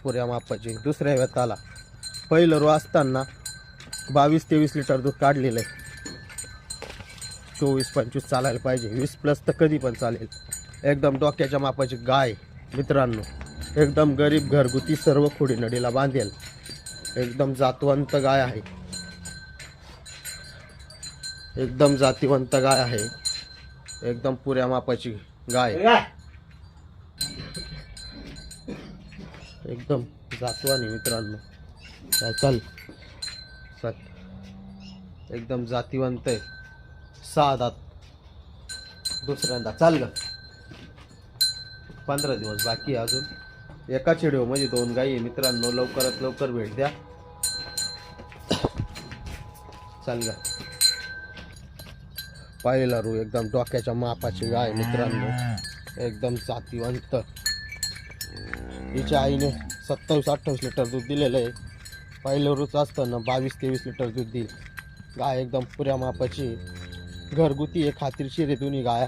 पुऱ्या मापाची दुसऱ्या वेताला पहिलं रो असताना 22-23 लिटर दूध काढलेलं आहे. 24-25 चालायला पाहिजे, 20+ तर कधी पण चालेल. एकदम डोक्याच्या मापाची गाय मित्रांनो, एकदम गरीब घरगुती सर्व खोडी नडीला बांधेल. एकदम जातवंत गाय आहे, एकदम जातीवंत गाय आहे, एकदम पुऱ्या मापाची गाय, एकदम जातवानी मित्रांनो. चल चल, एकदम जातीवंत आहे. 6 दात दुसऱ्यांदा. चाल ग, 15 दिवस बाकी अजून. एका व्हिडिओ मध्ये 2 गायी आहे मित्रांनो. लवकरात लवकर भेट द्या. चाल ग, पहिला रू एकदम डोक्याच्या मापाची गाय मित्रांनो, एकदम जातीवंत. हिच्या आईने 27-28 लिटर दूध दिलेलं आहे. पहिलं रूच असताना 22-23 लिटर दूध देईल. गाय एकदम पुऱ्या मापाची, घरगुती आहे, खात्रीशीर आहे. दोन्ही गाया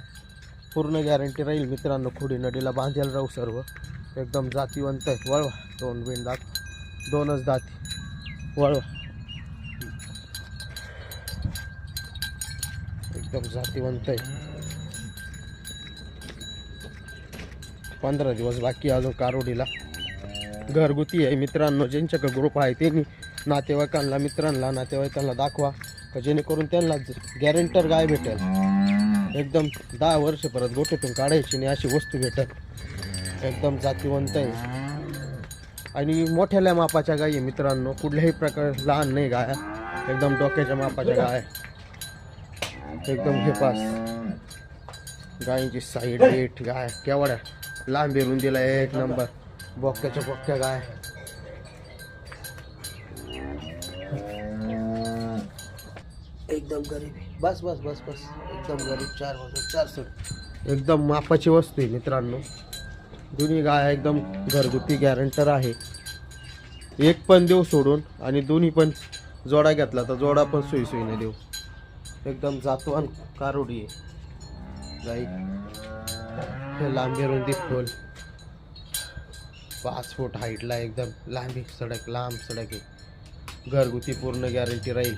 पूर्ण गॅरंटी राहील मित्रांनो. खोडी नडीला बांधेल राहू सर्व. एकदम जातीवंत आहे. वळवा, 2 बिन दात, 2च दाती. वळवा, एकदम जातीवंत आहे. 15 दिवस बाकी अजून कारोडीला. घरगुती आहे मित्रांनो. ज्यांच्याकडे ग्रुप आहे त्यांनी नातेवाईकांना दाखवा, जेणेकरून त्यांना गॅरंटर गाय भेटेल. एकदम 10 वर्ष परत गोठ्यातून काढायची नाही अशी वस्तू भेटेल. एकदम जातीवंत आहे आणि मोठ्याल्या मापाच्या गायी मित्रांनो. कुठल्याही प्रकार लहान नाही गाया, एकदम डोक्याच्या मापाच्या गाय. एकदम हे पास गायींची साईड वेट गाय केवढ्या लांबी रुंदीला एक नंबर. बोक्याच्या बोक्या गाय. एकदम गरीब. बस बस बस बस, एकदम गरीब. 4 बाजू 4 सट, एकदम मापाची वस्तू आहे मित्रांनो. दोन्ही गाय एकदम घरगुती गॅरंटर आहे. एक पण देऊ सोडून, आणि दोन्ही पण जोडा घेतला तर जोडा पण सोयीने देऊ. एकदम जातवान कारोडी आहे गाई. हे लांबी रुंदी खोल, 5 फूट हाईटला एकदम लांबी सडक, लांब सडक आहे. घरगुती पूर्ण गॅरंटी राहील.